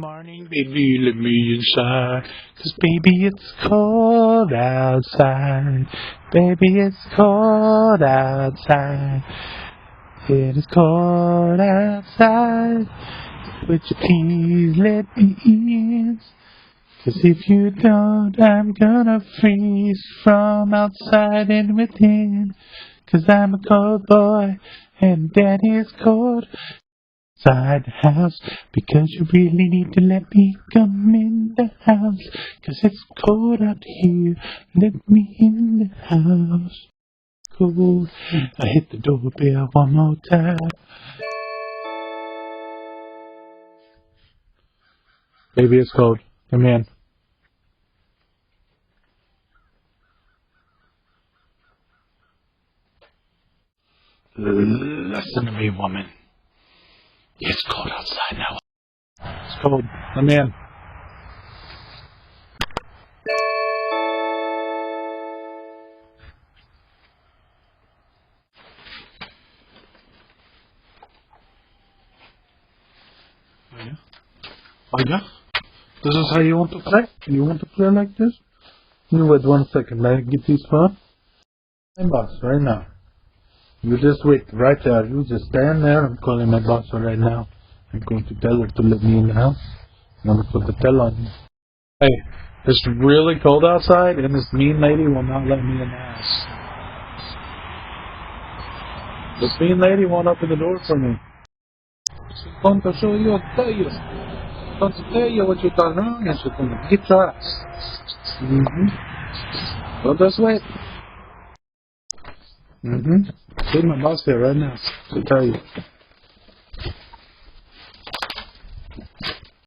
morning, baby, let me inside. 'Cause baby, it's cold outside. Baby, it's cold outside. It is cold outside. Would you please let me in? 'Cause if you don't, I'm gonna freeze from outside and within. 'Cause I'm a cold boy and daddy's cold inside the house. Because you really need to let me come in the house. 'Cause it's cold out here, let me in the house. Cold. I hit the doorbell one more time. Baby, it's cold. Come in. Listen to me, woman. It's cold outside now. It's cold. Come in. Oh yeah? Oh yeah? This is how you want to play? You want to play like this? You wait 1 second. Let me get these phone. My boss right now. You just wait right there. You just stand there. I'm calling my boss right now. I'm going to tell her to let me in the house. I'm going to put the tell on you. Hey, it's really cold outside, and this mean lady will not let me in the house. This mean lady won't open the door for me. She's going to show you a tell you. She's going to tell you what you've done wrong, and she's going to get your ass. So just wait. See my boss here right now to tell you.